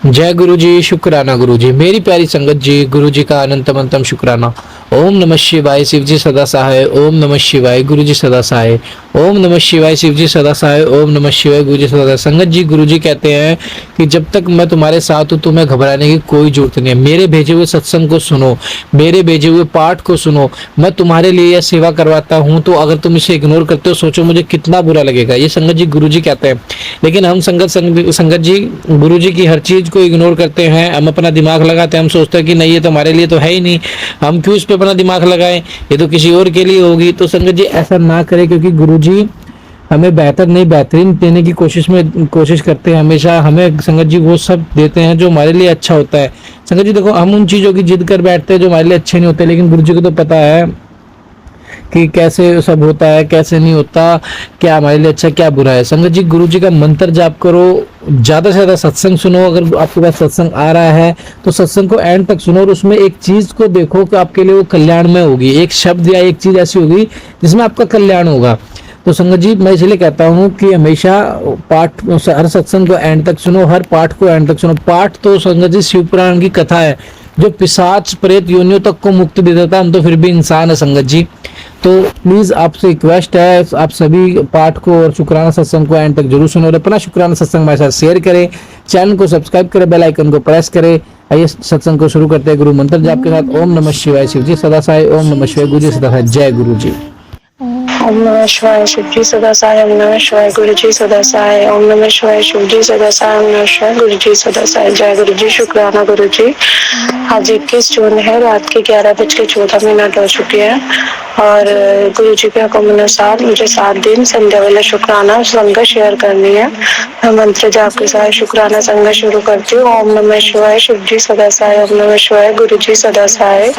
जय गुरु जी, शुक्राना गुरु जी। मेरी प्यारी संगत जी, गुरु जी का अनंतम अंतम शुक्राना। ओम नमः शिवाय, शिव जी सदा सहाय। ओम नमः शिवाय, गुरु जी सदा सहाय। ओम नमः शिवाय, शिव जी सदा सहाय। ओम नमः शिवाय, गुरु जी सदा सहाय। संगत जी, गुरु जी कहते हैं कि जब तक मैं तुम्हारे साथ हूँ तुम्हें घबराने की कोई जरूरत नहीं है। मेरे भेजे हुए सत्संग को सुनो, मेरे भेजे हुए पाठ को सुनो। मैं तुम्हारे लिए यह सेवा करवाता हूँ, तो अगर तुम इसे इग्नोर करते हो सोचो मुझे कितना बुरा लगेगा। ये संगत जी गुरु जी कहते हैं। लेकिन हम संगत जी गुरु जी की हर चीज को इग्नोर करते हैं। हम अपना दिमाग लगाते हैं, हम सोचते हैं कि नहीं ये तो हमारे लिए तो है ही नहीं, हम क्यों इस पे अपना दिमाग लगाएं, ये तो किसी और के लिए होगी। तो संगत जी ऐसा ना करें, क्योंकि गुरु जी हमें बेहतर नहीं बेहतरीन देने की कोशिश करते हैं। हमेशा हमें संगत जी वो सब देते हैं जो हमारे लिए अच्छा होता है। संगत जी देखो, हम उन चीजों की जिद कर बैठते हैं जो हमारे लिए अच्छे नहीं होते, लेकिन गुरु जी को तो पता है कि कैसे सब होता है कैसे नहीं होता, क्या हमारे लिए अच्छा क्या बुरा है। संगत जी गुरु जी का मंत्र जाप करो, ज्यादा से ज्यादा सत्संग सुनो। अगर आपके पास सत्संग आ रहा है तो सत्संग को एंड तक सुनो और उसमें एक चीज को देखो कि आपके लिए वो कल्याण में होगी। एक शब्द या एक चीज ऐसी होगी जिसमें आपका कल्याण होगा। तो संगत जी मैं इसलिए कहता हूँ कि हमेशा पाठ हर सत्संग को एंड तक सुनो, हर पाठ को एंड तक सुनो। पाठ तो संगत जी शिव पुराण की कथा है जो पिशाच प्रेत योनियों तक को मुक्ति दे देता है। हम तो फिर भी इंसान है संगत जी। तो प्लीज आपसे रिक्वेस्ट है, आप सभी पाठ को और शुक्राना सत्संग को एंड तक जरूर सुनो और अपना शुक्राना सत्संग हमारे साथ शेयर करें, चैनल को सब्सक्राइब करें, बेल आइकन को प्रेस करें। आइए सत्संग को शुरू करते हैं गुरु मंत्र जाप के साथ। ओम नमः शिवाय, शिव जी सदा सहाय। ओम नमः शिवाय, गुरु जी सदा सहाय। जय गुरु जी। ओम नमः शिवाय, शिव जी सदा सहाय। ओम नमः शिवाय, गुरु जी सदा सहाय। ओम नमः शिवाय, शिव जी सदा सहाय। ओम नमः शिवाय, गुरु जी सदा सहाय। जय गुरु जी, शुक्राना गुरु जी। आज 21 जून है, रात के 11:14 हो चुके हैं और गुरु जी के हुक्म अनुसार मुझे 7 दिन संध्या वाला शुक्राना संगत शेयर करनी है। मैं मंत्र जाप के साथ शुक्राना संगत शुरू करती हूँ। ओम नमः शिवाय, शिव जी सदा सहाय। ओम नमः शिवाय, गुरु जी सदा सहाय।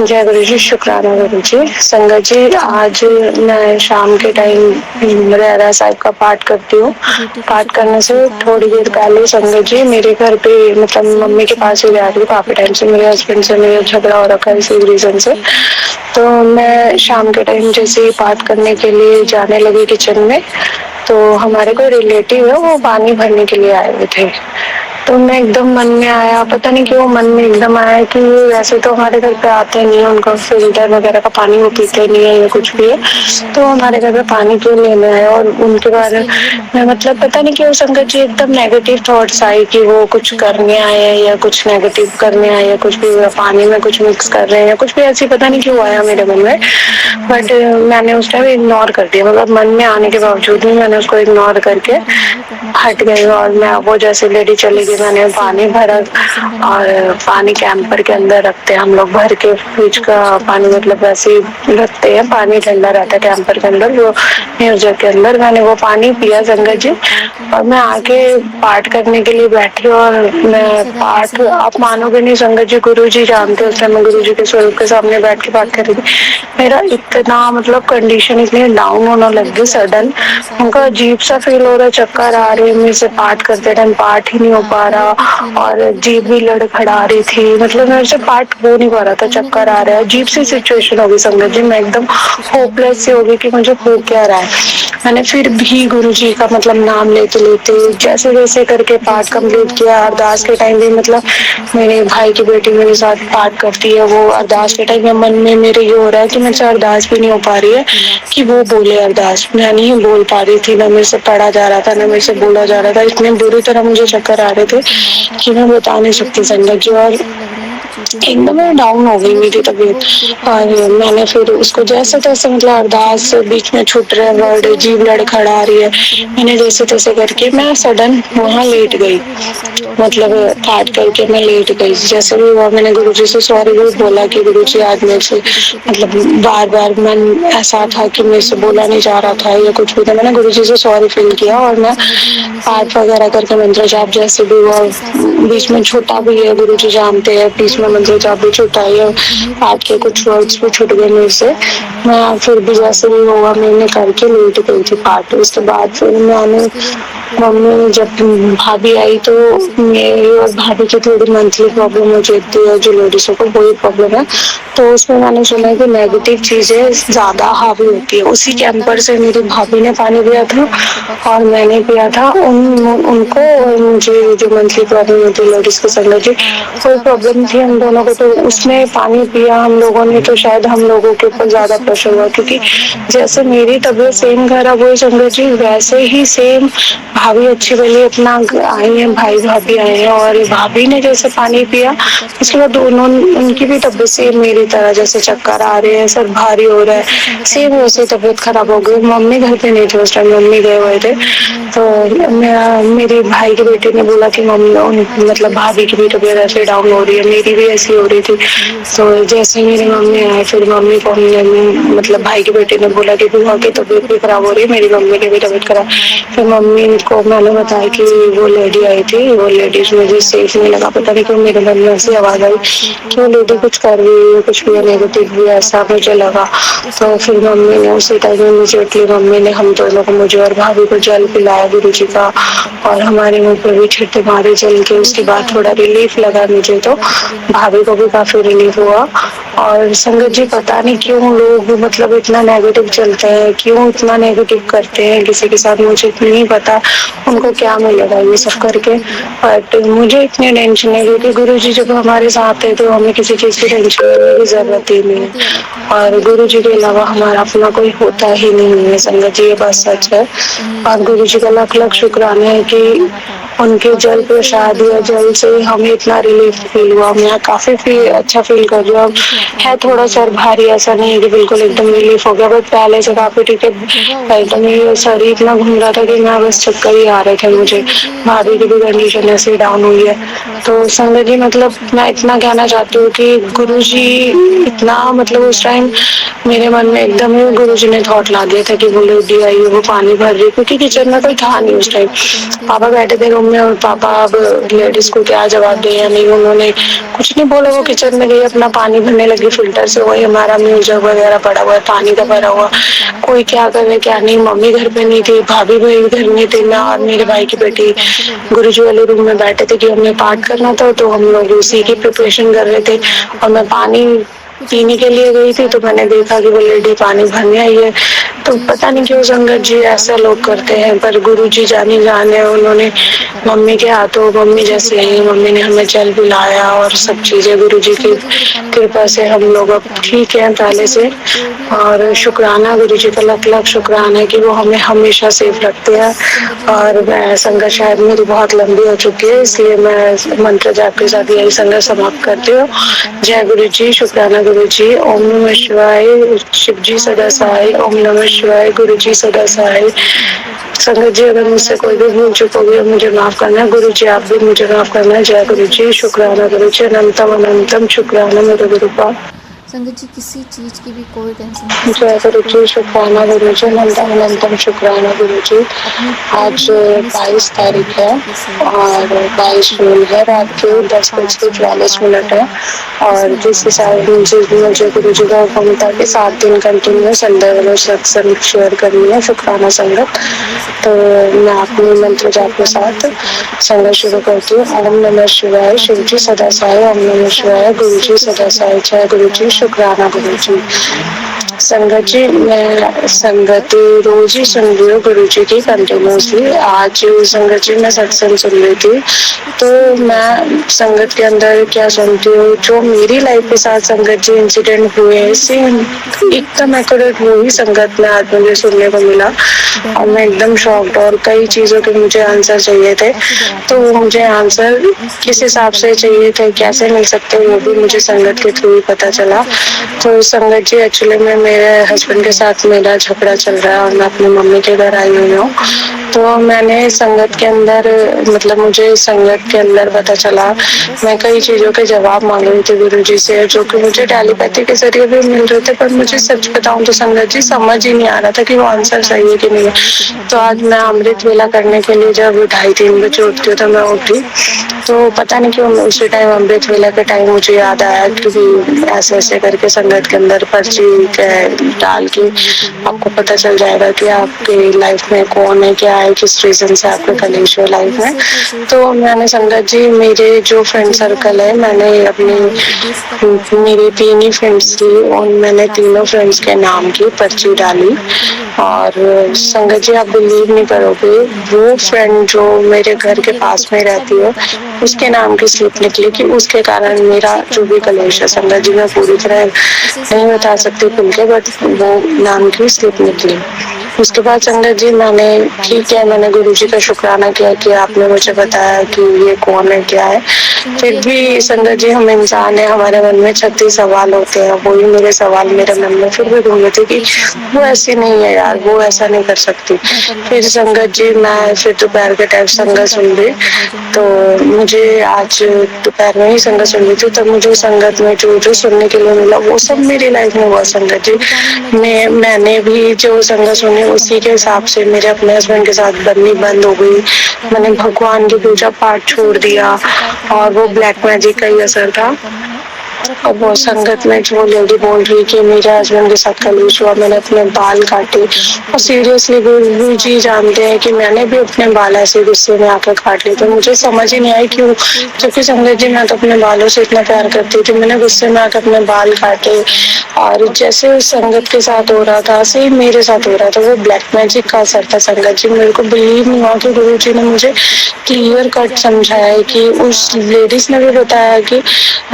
जय गुरु जी, शुक्राना गुरु जी। संगत जी आज मैं शाम के टाइम रहरास साहिब का पाठ करती हूँ। पाठ करने से थोड़ी देर पहले संगत जी मेरे घर पे मतलब मम्मी के पास ही रह रही हूँ काफी टाइम से। मेरे हस्बैंड से मेरा झगड़ा हो रखा है इसी रीजन से। तो मैं शाम के टाइम जैसे ही पाठ करने के लिए जाने लगी किचन में, तो हमारे कोई रिलेटिव है वो पानी भरने के लिए आए हुए थे। तो मैं एकदम मन में आया, पता नहीं क्यों मन में एकदम आया कि वैसे तो हमारे घर पे आते नहीं है, उनका फिल्टर वगैरह का पानी वो पीते नहीं है या कुछ भी है, तो हमारे घर पे पानी क्यों लेने आए। और उनके बारे में मतलब पता नहीं क्यों संगत जी एकदम नेगेटिव थॉट्स आए कि वो कुछ करने आए हैं या कुछ नेगेटिव करने आए या कुछ भी पानी में कुछ मिक्स कर रहे हैं या कुछ भी, ऐसी पता नहीं क्यों आया मेरे मन में। बट मैंने उस टाइम इग्नोर कर दिया, मतलब मन में आने के बावजूद भी मैंने उसको इग्नोर करके हट गई। और मैं वो जैसे लेडी चली गई, मैंने पानी भरा और पानी कैंपर के अंदर रखते हैं हम लोग भर के, फ्रिज का पानी मतलब वैसे ही रखते हैं, पानी ठंडा रहता है कैंपर के अंदर वो म्यूजक के अंदर। मैंने वो पानी पिया संगत जी और मैं आके पाठ करने के लिए बैठी और मैं पाठ, आप मानोगे नहीं संगत जी, गुरु जी जानते हो, उस टाइम मैं गुरु जी के स्वरूप के सामने बैठ के पाठ कर रही थी। मेरा इतना मतलब कंडीशन इतनी डाउन होने लग गई सडन, उनका अजीब सा फील हो रहा है, चक्कर आ रहे, मेरे से पाठ करते टाइम पाठ ही नहीं हो पा रहा और जीभ भी लड़खड़ा रही थी, मतलब मेरे से पाठ हो नहीं पा रहा था, चक्कर आ रहा है। अजीब सी सिचुएशन होगी संगत जी, मैं एकदम होपलेस सी होगी कि मुझे हो क्या रहा है। मैंने फिर भी गुरु जी का मतलब नाम लेते लेते जैसे जैसे करके पाठ कंप्लीट किया। अरदास के टाइम भी मतलब मेरे भाई की बेटी मेरे साथ पाठ करती है, वो अरदास के टाइम में मन में मेरे ये हो रहा है कि मेरे से अरदास भी नहीं हो पा रही है कि वो बोले अरदास, मैं नहीं बोल पा रही थी, ना मेरे से पढ़ा जा रहा था ना मेरे से बोला जा रहा था। इतने बुरी तरह मुझे चक्कर आ रहे थे कि मैं बता नहीं सकती संगत जी, और एकदम डाउन हो गई मेरी तबीयत। और मैंने फिर उसको जैसे तैसे मतलब अरदास बीच में छूट रहे वर्ड, जीभ लड़खड़ा रही है, मैंने जैसे तैसे करके मैं सडन वहाँ लेट गई, मतलब पाठ करके मैं लेट गई। जैसे भी हुआ मैंने गुरु जी से सॉरी भी बोला कि गुरु जी आज मेरे से मतलब बार बार मन ऐसा था कि मेरे से बोला नहीं जा रहा था या कुछ भी था, मैंने गुरु जी से सॉरी फील किया और मैं पाठ वगैरह करके मंत्र जाप जैसे भी हुआ, बीच में छूटा भी है, गुरु जी जानते हैं, बीच में मंत्र जाप भी छूटा है, पाठ के कुछ वर्ड्स भी छूट गए मेरे से। मैं फिर भी जैसे भी हुआ मैंने करके लेट गई थी पाठ। उसके बाद फिर मैंने मम्मी जब भाभी आई तो मेरी और भाभी की थोड़ी मंथली प्रॉब्लम हो जाती है, जो लेडीजों को वही प्रॉब्लम है। तो उसमें मैंने सुना है कि नेगेटिव चीजें ज्यादा हावी होती है। उसी कैंपर से मेरी भाभी ने पानी पिया था और मैंने पिया था। उनको और मुझे जो मंथली प्रॉब्लम होती है लेडीज को संगत जी, कोई प्रॉब्लम थी हम दोनों को। तो उसने पानी पिया हम लोगों ने, तो शायद हम लोगों के ऊपर ज्यादा प्रेशर हुआ, क्योंकि जैसे मेरी तबीयत सेम खराब हुई संगत जी, वैसे ही सेम भाभी अच्छी भली अपना आई है, भाई भाभी आए हैं, और भाभी ने जैसे पानी पिया उसके बाद दोनों उनकी भी तबीयत सेम मेरी तरह, जैसे चक्कर आ रहे हैं, सर भारी हो रहा है, सेम वैसे तबीयत खराब हो गई। मम्मी घर पे नहीं थे उस टाइम, मम्मी गए हुए थे। तो मेरे भाई के बेटे ने बोला कि मम्मी मतलब भाभी की भी तबीयत ऐसे डाउन हो रही है, मेरी भी ऐसी हो रही थी। तो जैसे मेरी मम्मी आए, फिर मम्मी को हमने मतलब भाई के बेटे ने बोला कि बुआ की तबीयत भी खराब हो रही है, मेरी मम्मी की भी तबीयत खराब। फिर मम्मी को मैंने बताया कि वो लेडी आई थी, वो लेडीज मुझे सेफ नहीं लगा, पता नहीं क्यों मेरे मन में ऐसी आवाज आई कि वो लेडी कुछ कर रही है, कुछ भी नेगेटिव भी ऐसा मुझे लगा। तो फिर मम्मी ने उसी टाइम इमीडिएटली मम्मी ने हम दोनों को, मुझे और भाभी को जल पिलाया गुरु जी का, और हमारे मुंह पे भी छिट्टे मारे जल के। उसके बाद थोड़ा रिलीफ लगा मुझे, तो भाभी को भी काफी रिलीफ हुआ। और संगत जी पता नहीं क्यों लोग मतलब इतना नेगेटिव चलते हैं, क्यों इतना नेगेटिव करते हैं किसी के साथ, मुझे नहीं पता उनको क्या मिलेगा ये सब करके। बट मुझे इतनी टेंशन है क्योंकि गुरु जी जब हमारे साथ है तो हमें किसी चीज की टेंशन लेने की जरूरत ही नहीं है, और गुरु जी के अलावा हमारा अपना कोई होता ही नहीं है संगत जी, ये बात सच है। और गुरु जी का लाख लाख शुक्राना है कि उनके जल प्रसाद या जल से हमें इतना रिलीफ फील हुआ। मैं काफी अच्छा फील कर रही हूँ। है थोड़ा सर भारी, ऐसा नहीं है कि बिल्कुल एकदम रिलीफ हो गया, बट पहले से काफी ठीक है। एकदम ये सर इतना घूम रहा था कि मैं बस चक्कर ही आ रहे थे मुझे। भाभी की भी कंडीशन ऐसे डाउन हुई है। तो संगत जी मतलब मैं इतना कहना चाहती हूँ कि गुरु जी इतना मतलब उस टाइम मेरे मन में एकदम ही गुरु जी ने थॉट ला दिया था कि वो लेडी आई है, वो पानी भर रही, क्योंकि किचन में कोई था नहीं उस टाइम। पापा बैठे थे रूम में, और पापा अब लेडीज को क्या जवाब दे या नहीं, उन्होंने कुछ नहीं बोला। वो किचन में गई, अपना पानी भरने लगी फिल्टर से, वही हमारा म्यूजक वगैरह पड़ा हुआ है पानी का भरा हुआ। कोई क्या करे क्या नहीं, मम्मी घर पे नहीं थी, भाभी भी घर में थी, मैं और मेरे भाई की बेटी गुरु जी वाले रूम में बैठे थे कि हमें पाठ करना था, तो हम लोग उसी की प्रिपरेशन कर रहे थे। और मैं पानी पीने के लिए गई थी, तो मैंने देखा कि वो लेडी पानी भरने आई है। तो पता नहीं क्यों संगत जी ऐसा लोग करते हैं, पर गुरु जी जाने जाने उन्होंने मम्मी के हाथों, मम्मी जैसे है, मम्मी ने हमें जल पिलाया और सब चीजें गुरु जी की कृपा से हम लोग अब ठीक है पहले से। और शुक्राना गुरु जी का लाख लाख शुक्राना है कि वो हमें हमेशा सेफ रखते हैं। और मैं संगत शायद मेरी बहुत लंबी हो चुकी है, इसलिए मैं मंत्र जाप के साथ यही संगत समाप्त करती हूँ। जय गुरु जी, शुक्राना गुरु जी। ओम नमः शिवाय, शिव जी सदा सहाय। ओम नमः शिवाय, गुरु जी सदा सहाय। संगत जी अगर मुझसे कोई भी भूल चुक होगी मुझे माफ करना, गुरु जी आप भी मुझे माफ करना। जय गुरु जी, शुक्राना गुरु जी, अनंतम अनंतम शुक्राना मेरे गुरुपाद। संगत जी किसी चीज की भी कोई टेंशन, जय गुरु जी, शुक्राना गुरु जी, अनंतम अनंतम शुक्राना गुरु जी। आज 22 तारीख है और 22 जून है, रात के 10:44 है। और जिस हिसाब से मुझे गुरु जी का हुक्म था कि 7 दिन कंटिन्यू संडे वालों सत्संग शेयर करनी है, शुक्राना संगत, तो मैं अपने मंत्र जाप के साथ संगत शुरू करती हूँ। ओम नमः शिवाय, शिव जी सदा सहाय। ओम नमः शिवाय, गुरु जी सदा सहाय। जय गुरु जी, शुक्राना गुरु जी। संगत जी मैं संगत रोज ही सुन रही हूँ गुरु जी की कंटिन्यूसली। आज संगत जी मैं सत्संग सुन रही थी, तो मैं संगत के अंदर क्या सुनती हूँ, जो मेरी लाइफ के साथ संगत जी इंसिडेंट हुए सेम एकदम एक्यूरेट वो ही संगत में आज मुझे सुनने को मिला। और मैं एकदम शॉक्ड, और कई चीजों के मुझे आंसर चाहिए थे, तो वो मुझे आंसर किस हिसाब से चाहिए थे, कैसे मिल सकते वो भी मुझे संगत के थ्रू ही पता चला। तो संगत जी एक्चुअली में मेरे हस्बैंड के साथ मेरा झगड़ा चल रहा है और मैं अपनी मम्मी के घर आई हुई हूँ। तो मैंने संगत के अंदर मतलब मुझे संगत के अंदर पता चला, मैं कई चीजों के जवाब मांग रही थी गुरु जी से, जो कि मुझे टेलीपैथी के जरिए भी मिल रहे थे, पर मुझे सच बताऊं तो संगत जी समझ ही नहीं आ रहा था कि वो आंसर सही है कि नहीं है। तो आज मैं अमृत वेला करने के लिए जब 2:30-3 बजे उठती हूँ तो मैं उठी, तो पता नहीं क्यों उसी टाइम अमृत वेला के टाइम मुझे याद आया, क्योंकि ऐसे ऐसे करके संगत के अंदर पर्ची डाल के आपको पता चल जाएगा कि आपके लाइफ में कौन है, क्या है, किस रीजन से आपका कलेश हो लाइफ में। तो मैंने संगत जी मेरे जो फ्रेंड सर्कल है, मैंने अपनी मेरे 3 ही फ्रेंड्स थी और मैंने तीनों फ्रेंड्स के नाम की पर्ची डाली। और संगत जी आप बिलीव नहीं करोगे, वो फ्रेंड जो मेरे घर के पास में रहती है उसके नाम की स्लिप निकली कि उसके कारण मेरा जो भी कलेश है, संगत जी मैं पूरी तरह नहीं बता सकती खुल के, बट वो नाम की स्लिप निकली। उसके बाद संगत जी मैंने ठीक है, मैंने गुरु जी का शुक्राना किया कि आपने मुझे बताया कि ये कौन है, क्या है। फिर भी संगत जी हम इंसान है, हमारे मन में 36 सवाल होते हैं। वही मेरे सवाल मेरे मन में फिर भी घूम रहे थे कि वो ऐसी नहीं है यार, वो ऐसा नहीं कर सकती। फिर संगत जी मैं फिर दोपहर के टाइम संगत सुन ली, तो मुझे आज दोपहर में ही संगत सुन ली थी, तब मुझे संगत में जो जो सुनने के लिए मिला वो सब मेरी लाइफ में हुआ। संगत जी मैंने भी जो संगत सुनी उसी के हिसाब से मेरे अपने हस्बैंड के साथ बननी बंद हो गई। मैंने भगवान की पूजा पाठ छोड़ दिया और वो ब्लैक मैजिक का ही असर था। अब वो संगत में जो लेडी बोल रही कि मेरे हस्बैंड के साथ कलेश हुआ, मैंने अपने बाल काटे। और सीरियसली गुरु जी जानते हैं कि मैंने भी अपने बाल ऐसे गुस्से में आकर काट लिए थे। मुझे समझ ही नहीं आई क्यों, क्योंकि संगत जी मैं तो अपने बालों से इतना प्यार करती थी, मैंने गुस्से में आकर अपने बाल काटे। और जैसे उस संगत के साथ हो रहा था सेम मेरे साथ हो रहा था, वो ब्लैक मैजिक का असर था। संगत जी मेरे को बिलीव नहीं हुआ कि गुरु जी ने मुझे क्लियर कट समझाया है कि उस लेडीज ने भी बताया कि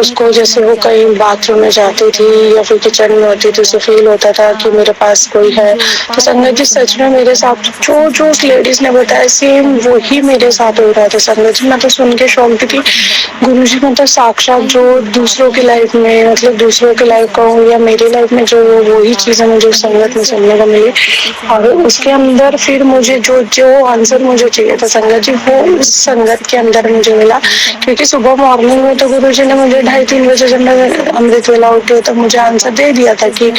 उसको जैसे वो कहीं बाथरूम में जाती थी या फिर किचन में होती थी, उसे फील होता था कि मेरे पास कोई है। तो संगत जी सच में मेरे साथ जो जो उस लेडीज ने बताया सेम वही मेरे साथ हो रहा था। संगत जी मैं तो सुन के शौक थी कि गुरु जी मतलब साक्षात जो दूसरों की लाइफ में, मतलब दूसरों की लाइफ का हो या मेरी लाइफ में जो वही चीजें मुझे संगत में सुनने को मिली। और उसके अंदर फिर मुझे जो जो आंसर मुझे चाहिए था संगत जी वो उस संगत के अंदर मुझे मिला। क्योंकि सुबह मॉर्निंग में तो गुरु जी ने मुझे 2:30-3 बजे जब मैं अमृत वेला उठी तो मुझे आंसर दे दिया था कि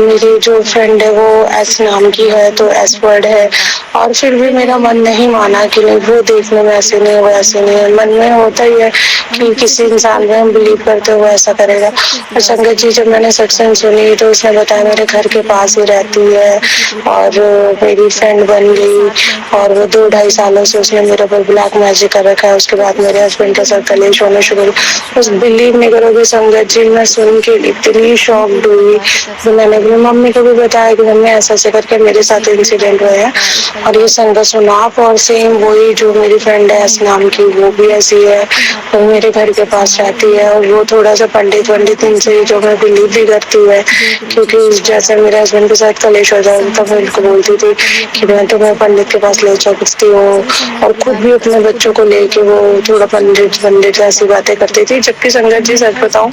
मेरी जो फ्रेंड है वो एस नाम की है, तो एस वर्ड है। और फिर भी मेरा मन नहीं माना कि नहीं वो देखने में ऐसे नहीं, वो ऐसे नहीं है। मन में होता ही है कि किसी इंसान में हम बिलीव करते हुए ऐसा करेगा। और संगत जी जब मैंने सत्संग सुनी तो उसने बताया मेरे घर के पास ही रहती है और मेरी फ्रेंड बन गई। और वो 2-2.5 सालों से उसने मेरे ऊपर ब्लैक मैजिक कर रखा है। उसके बाद मेरे हस्बैंड के साथ कलेश होने शुरू हुए। बस बिलीव नहीं करोगे संगत जी मैं सुन के इतनी शॉक्ड हुई। तो मैंने अपनी मम्मी को भी बताया कि मम्मी ऐसा ऐसे करके मेरे साथ इंसिडेंट हुआ है। और ये संगत सुना आप, और सेम वही जो मेरी फ्रेंड है एस नाम की वो भी ऐसी है, वो मेरे घर के पास रहती है। और वो थोड़ा सा पंडित इनसे जो मैं बिलीव भी करती हूँ, क्योंकि जैसे मेरे हस्बैंड के साथ कलेश हो जाए तब मैं उनको बोलती थी कि मैं तुम्हें पंडित के पास ले सकती हूँ। और खुद भी अपने बच्चों को लेके वो थोड़ा पंडित पंडित ऐसी बातें करती थी। जबकि संगत जी सच बताऊं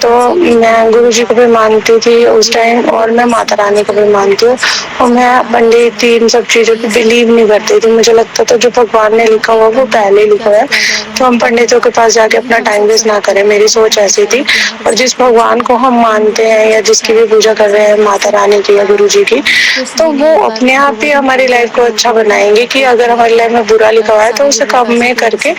तो मैं गुरु जी को भी मानती थी उस टाइम और मैं माता रानी को भी मानती हूँ। और मैं पंडित इन सब चीजों पे बिलीव नहीं करती थी। मुझे लगता था जो भगवान ने लिखा हुआ वो पहले ही लिखा है, तो हम पंडितों के पास जाके अपना टाइम वेस्ट ना करें। मेरी सोच ऐसी थी। और जिस भगवान को हम मानते हैं या जिसकी भी पूजा कर रहे हैं, माता रानी की या गुरु जी की, तो वो अपने आप ही हमारी लाइफ को अच्छा बनाएंगे। कि अगर हमारी लाइफ में बुरा लिखा हुआ है तो उसे कम में करके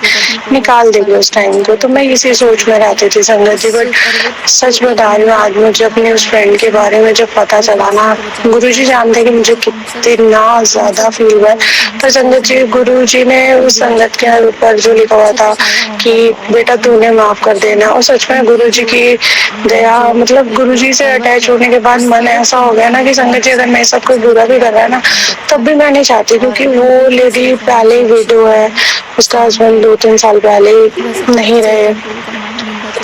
निकाल देंगे उस टाइम को। तो मैं इसी सोच में रहती थी संगत जी। बट सच बता रही हूँ आज मुझे अपने उस फ्रेंड के बारे में जब पता चला ना, गुरु जी जानते कि मुझे कितना ज्यादा फील हुआ। पर संगत जी गुरु जी ने उस संगत के ऊपर जो लिखा हुआ था कि बेटा तूने माफ कर देना, और सच में गुरु जी की दया, मतलब गुरु जी से अटैच होने के बाद मन ऐसा हो गया ना कि संगत जी अगर मैं सब कुछ बुरा भी कर रहा है ना तब भी मैं नहीं चाहती, क्योंकि वो लेडी पहले ही विडो है, उसका हस्बैंड 2-3 साल पहले नहीं रहे।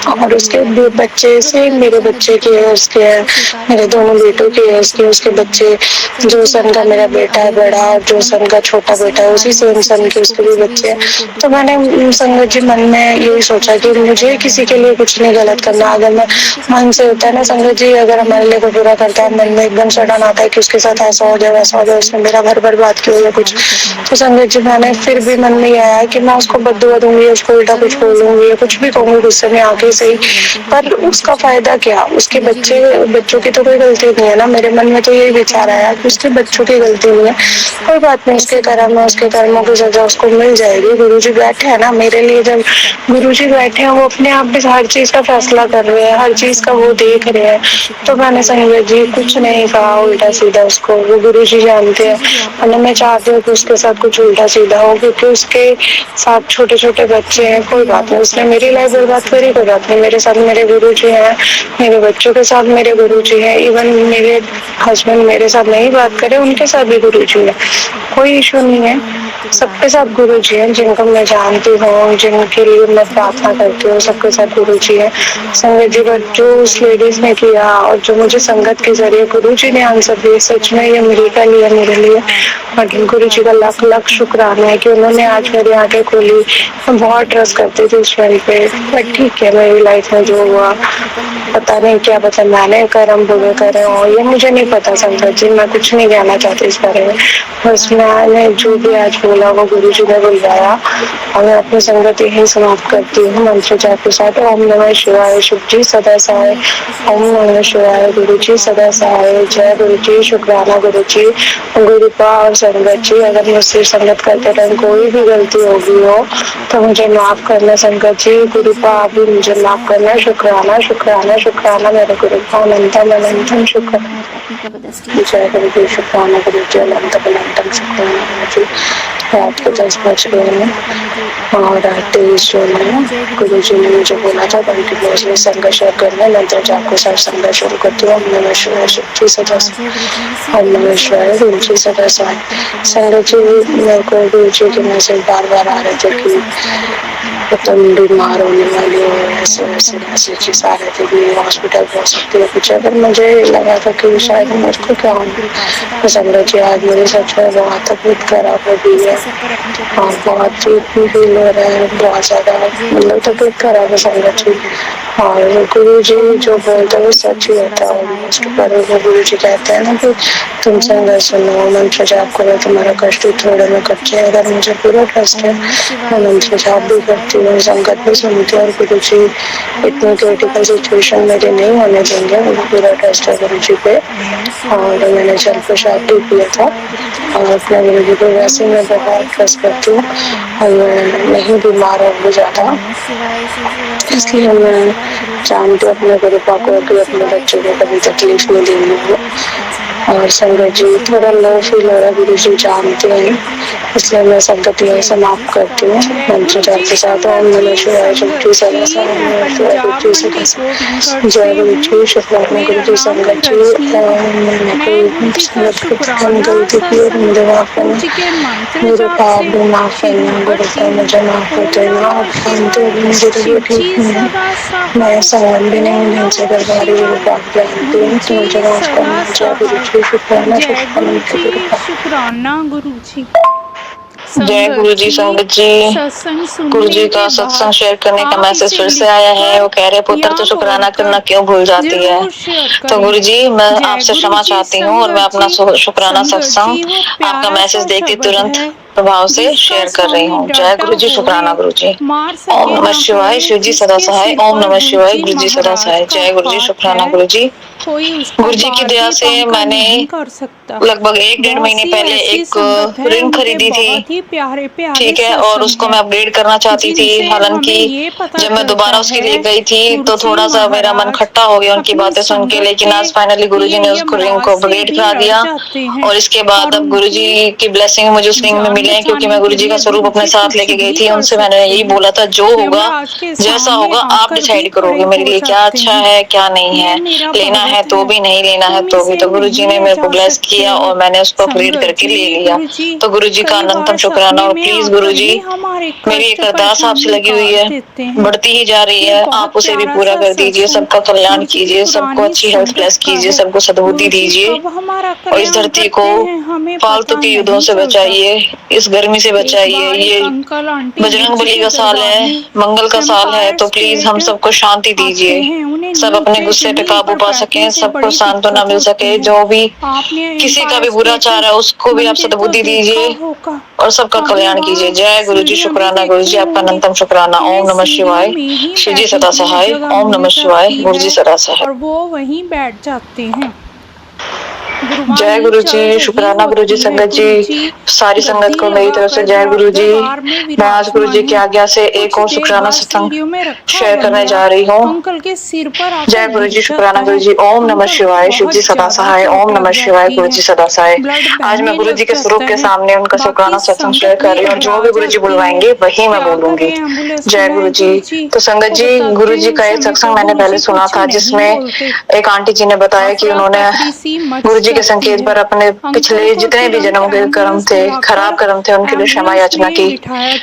और उसके दो बच्चे से मेरे बच्चे के एयर्स के हैं, मेरे दोनों बेटों के एयर्स के। उसके बच्चे जो सन का मेरा बेटा है बड़ा और जो सन का छोटा बेटा है उसी सेम सन के उसके भी बच्चे हैं। तो मैंने संगत जी मन में यही सोचा कि मुझे किसी के लिए कुछ नहीं गलत करना। अगर मैं मन से होता है ना संगत जी, अगर हमारे लिए कोई बुरा करता है मन में एकदम सडन आता है कि उसके साथ ऐसा हो जाए वैसा हो जाए, उसने मेरा घर बर्बाद किया या कुछ। तो संगत जी मैंने फिर भी मन में ये आया कि मैं उसको बद्दुआ दूंगी, उसको उल्टा कुछ बोलूंगी या कुछ भी कहूंगी गुस्से में आके सही, पर उसका फायदा क्या? उसके बच्चों की तो कोई गलती नहीं है ना। मेरे मन में तो यही विचार आया कि उसके बच्चों की गलती नहीं है, कोई बात नहीं, उसके कर्म है, उसके कर्मों की सजा उसको मिल जाएगी। गुरुजी बैठे हैं ना मेरे लिए, जब गुरुजी बैठे हैं वो अपने आप भी हर चीज का फैसला कर रहे हैं, हर चीज का वो देख रहे हैं। तो मैंने संगत जी कुछ नहीं कहा उल्टा सीधा उसको, वो गुरुजी जानते हैं। और मैं चाहती हूँ कि उसके साथ कुछ उल्टा सीधा हो, क्योंकि उसके साथ छोटे छोटे बच्चे हैं। कोई बात नहीं, उसने मेरी लाइफ बर्बाद करी, कोई बात नहीं, मेरे साथ मेरे गुरुजी हैं, मेरे बच्चों के साथ मेरे गुरुजी हैं। इवन मेरे हस्बैंड मेरे साथ नहीं बात करे, उनके साथ भी गुरुजी है, कोई इशू नहीं है। सबके साथ गुरुजी हैं, जिनको मैं जानती हूँ, जिनके लिए मैं प्रार्थना करती हूँ, सबके साथ गुरुजी है। संगत जी, बट जो उस लेडीज ने किया और जो मुझे संगत के जरिए गुरुजी ने आंसर दिए, सच में ये मिरेकल है मेरे लिए। और गुरुजी का लाख लाख शुक्राना है कि उन्होंने आज मेरी आंखें खोली। मैं बहुत ट्रस्ट करती थी उस फ्रेंड पे, बट ठीक है, मेरी लाइफ में जो हुआ पता नहीं क्या, पता मैंने कर्म बुरे करे और ये मुझे नहीं पता। संगत जी, मैं कुछ नहीं कहना चाहती इस बारे में, बस मैंने जो भी आज बोला वो गुरुजी ने बुलवाया। और मैं अपनी संगत यही समाप्त करती हूँ मंत्र जाप के साथ। ओम नमः शिवाय, शिव जी सदा सहाय। ओम नमः शिवाय, गुरु जी सदा सहाय। जय गुरु जी, शुक्राना गुरु जी, गुरुपा और संगत जी। अगर मुझसे संगत करते टाइम कोई भी गलती होगी हो तो मुझे माफ करना संगत जी। गुरुपा आप भी मुझे माफ करना। शुक्राना शुक्राना शुक्राना मेरे गुरुपा, अनंतम अनंतम शुक्राना। जय गुरु जी, शुक्राना गुरु जी, अनंतम अनंतम शुक्राना गुरु जी। रात के 10 बज गए हैं और 23 जून है। गुरु जी ने मुझे बोला था कंटिन्यूसली संघर्ष करना, मंत्र जाप के साथ संघर्ष शुरू करती हूँ। ओम नमः शिवाय, शिव जी सदा सहाय। ओम नमः शिवाय, गुरु जी सदा सहाय। संगत जी, मेरे को गुरु जी के मैसेज बार बार आ रहे थे कि तुम बीमार होने वाली हो, ऐसे वैसे मैसेजेस आ रहे थे कि हॉस्पिटल पहुंच सकती है कुछ। अगर मुझे लगा था कि शायद मेरे को क्या होना, तो संगत जी आज मेरी सच में बहुत तबीयत खराब हो गई है और बहुत ही फील हो रहा है, बहुत ज्यादा मतलब तबीयत खराब है संगत जी। और गुरु जी जो बोलते हैं वो सच ही होता है। उसके बाद वो गुरु जी कहते हैं ना कि तुम संगत सुनो, मंत्र जाप करो, तुम्हारा कष्ट थोड़े में कट जाएगा। मुझे पूरा ट्रस्ट है, मैं मंत्र जाप भी करती हूँ, संगत भी सुनती हूँ और गुरु जी इतनी क्रिटिकल सिचुएशन मेरे नहीं होने देंगे। मुझे पूरा ट्रस्ट है गुरु जी पे। और मैंने जल प्रसाद भी पिया था और अपने गुरु जी को वैसे मैं बहुत ट्रस्ट करती हूँ और मैं नहीं बीमार होंगी ज्यादा, इसलिए मैं जानती हूँ अपने गुरुपा को कि अपने बच्चों को कभी तकलीफ नहीं देनी है। और संगत जी थोड़ा लो फील हो रहा है, गुरु जी जानते हैं, इसलिए मैं संगत यही समाप्त करती हूँ मंत्र जाप के साथ। ओम नमः शिवाय, शिव जी सदा सहाय। ओम नमः शिवाय, गुरु जी सदा सहाय। जय गुरु जी, शुक्राना गुरु जी। संगत जी संगत को हम गलती की और मुझे माफ करना, मेरे पाप भी माफ करना, गुरु का मुझे माफ कर देना। आप जानते हो मुझे तो ठीक नहीं है, मैं सवाल भी नहीं ढंग से कर पा रही, गुरु पाप जानती हूँ, तो मुझे माफ करना। जय गुरु जी, शुक्राना शुक्राना गुरु का। शुक्राना गुरु जी। जय गुरु जी। संगत जी, गुरु जी का सत्संग शेयर करने का मैसेज फिर से आया है। वो कह रहे पुत्र तो शुक्राना करना क्यों भूल जाती है। तो गुरु जी मैं आपसे क्षमा चाहती हूँ और मैं अपना शुक्राना सत्संग आपका मैसेज देखते तुरंत प्रभाव से शेयर कर रही हूँ। जय गुरु जी, शुक्राना गुरु जी। ओम नमः शिवाय, शिव जी सदा सहाय। ओम नमः शिवाय, गुरु जी सदा सहाय। जय गुरु जी, शुक्राना गुरु जी। गुरु जी की दया से मैंने लगभग 1-1.5 महीने पहले एक रिंग खरीदी थी, ठीक है, और उसको मैं अपग्रेड करना चाहती थी। हालांकि जब मैं दोबारा उसके लिए गई थी तो थोड़ा सा मेरा मन खट्टा हो गया उनकी बातें सुन के, लेकिन आज फाइनली गुरुजी ने उसको रिंग को अपग्रेड करा दिया। और इसके बाद अब गुरुजी की ब्लेसिंग मुझे उस रिंग में मिले हैं, क्योंकि मैं गुरुजी का स्वरूप अपने साथ लेके गई थी। उनसे मैंने यही बोला था जो होगा जैसा होगा आप डिसाइड करोगे मेरे लिए क्या अच्छा है क्या नहीं है, लेना है तो भी, नहीं लेना है तो भी। तो गुरुजी ने मेरे को ब्लेस किया और मैंने उसको अपग्रेड करके ले लिया। तो गुरुजी का अनंतम शुक्राना। और प्लीज गुरुजी, मेरी एक अरदास आपसे लगी हुई है, बढ़ती ही जा रही है, आप उसे भी पूरा कर दीजिए। सबका कल्याण कीजिए, सबको अच्छी हेल्थ ब्लेस कीजिए, सबको सद्बुद्धि दीजिए और इस धरती को फालतू के युद्धों से बचाइए, इस गर्मी से बचाइए। ये बजरंग बली का साल है, मंगल का साल है, तो प्लीज हम सबको शांति दीजिए, सब अपने गुस्से पे काबू पा सकें सकें, सबको सांत्वना मिल सके, जो भी किसी का भी बुरा चाह रहा है उसको भी आप सद्बुद्धि दीजिए और सबका कल्याण कीजिए। जय गुरु जी, शुक्राना गुरु जी, आपका अनंतम शुक्राना। ओम नमः शिवाय, शिव जी सदा सहाय। ओम नमः शिवाय, गुरु जी सदा सहाय। और वो वहीं बैठ जाते हैं। जय गुरु जी, शुक्राना गुरु जी, संगत जी, सारी संगत को मेरी तरफ से जय गुरु जी। मैं आज गुरु जी की आज्ञा से एक और शुक्राना सत्संग शेयर करने जा रही हूँ। अंकल के सिर पर जय गुरु जी, शुक्राना गुरु जी। ओम नमः शिवाय, शिव जी सदा सहाय। ओम नमः शिवाय, गुरु जी सदा सहाय। आज मैं गुरु जी के स्वरूप के सामने उनका शुक्राना सत्संग शेयर कर रही हूँ और जो भी गुरु जी बुलवाएंगे वही मैं बोलूंगी। जय गुरु जी। तो संगत जी, गुरु जी का एक सत्संग मैंने पहले सुना था जिसमें एक आंटी जी ने बताया कि उन्होंने गुरु जी के संकेत पर अपने पिछले जितने भी जन्मों के कर्म थे, खराब कर्म थे, उनके लिए क्षमा याचना की।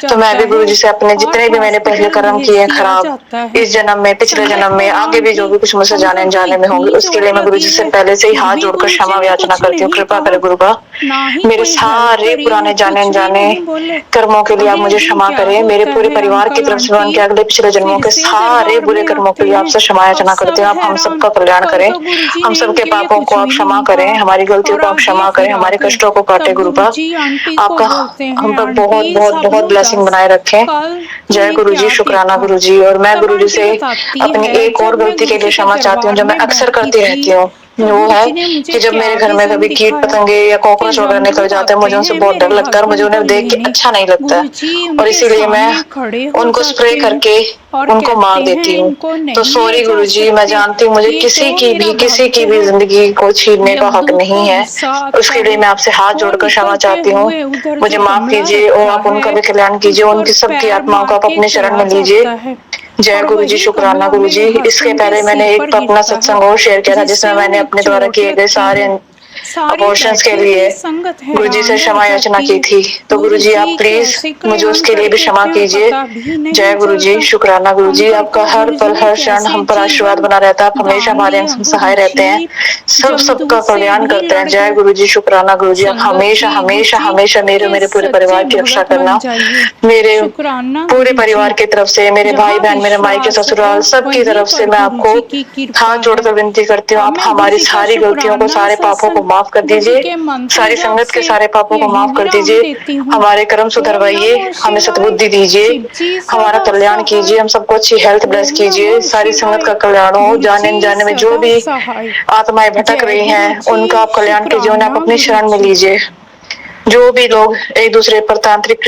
तो मैं भी गुरु जी से अपने जितने भी मैंने पहले कर्म किए खराब, इस जन्म में, पिछले जन्म में, आगे भी जो भी कुछ मुझसे जाने अनजाने में होंगे, उसके लिए मैं गुरु जी से पहले से ही हाथ जोड़कर क्षमा याचना करती हूँ। कृपा करे गुरुबा, मेरे सारे पुराने जाने अनजाने कर्मों के लिए आप मुझे क्षमा करें। मेरे पूरे परिवार की तरफ से मैं उनके अगले पिछले जन्मों के सारे बुरे कर्मों के लिए आपसे क्षमा याचना करती हूँ। आप हम सबका कल्याण करें, हम सबके पापों को आप क्षमा करें, हमारी गलतियों को आप क्षमा करें, हमारे कष्टों को काटे गुरुबा। आपका हम पर बहुत बहुत बहुत ब्लेसिंग बनाए रखें। जय गुरु जी, शुक्राना गुरु जी। और मैं गुरु जी से अपनी एक और गलती के लिए क्षमा चाहती हूँ जो मैं अक्सर करती रहती हूँ। वो है कि जब मेरे घर में कभी कीट पतंगे या कॉकरोच वगैरह निकल जाते हैं, मुझे उनसे बहुत डर लगता है और मुझे उन्हें देख के अच्छा नहीं लगता है और इसीलिए मैं उनको स्प्रे करके उनको मार देती हूँ। तो सॉरी गुरु जी, मैं जानती हूँ मुझे किसी की भी जिंदगी को छीनने का हक नहीं है। उसके लिए मैं आपसे हाथ जोड़कर क्षमा चाहती हूँ। मुझे माफ कीजिए और आप उनका भी कल्याण कीजिए, उनकी सबकी आत्माओं को आप अपने शरण में लीजिए। जय गुरु जी, शुक्राना गुरु जी। इसके पहले मैंने एक अपना सत्संग और शेयर किया था जिसमें मैंने अपने द्वारा किए गए सारे अबॉर्शंस के लिए गुरु जी से क्षमा याचना की थी। तो गुरु जी आप प्लीज मुझे उसके लिए भी क्षमा कीजिए। जय गुरु जी, शुक्राना गुरु जी। आपका हर पल हर क्षण हम पर आशीर्वाद बना रहता है, आप हमेशा हमारे सहाय रहते हैं, सबका कल्याण करते हैं। जय गुरु जी, शुक्राना गुरु जी। आप हमेशा हमेशा हमेशा मेरे पूरे परिवार की रक्षा करना। मेरे पूरे परिवार की तरफ से, मेरे भाई बहन, मेरे मायके ससुराल सबकी तरफ से मैं आपको हाथ जोड़कर विनती करती हूँ, आप हमारी सारी गलतियों को, सारे पापों को माफ कर दीजिए, सारी संगत के सारे पापों को माफ कर दीजिए, हमारे कर्म सुधरवाइए, हमें सद्बुद्धि दीजिए, हमारा कल्याण कीजिए, हम सबको अच्छी हेल्थ ब्लेस कीजिए, सारी संगत का कल्याण हो। जाने अनजाने में जो भी आत्माएं भटक रही हैं उनका आप कल्याण कीजिए, उन्हें आप अपनी शरण में लीजिए। जो भी लोग एक दूसरे पर तांत्रिक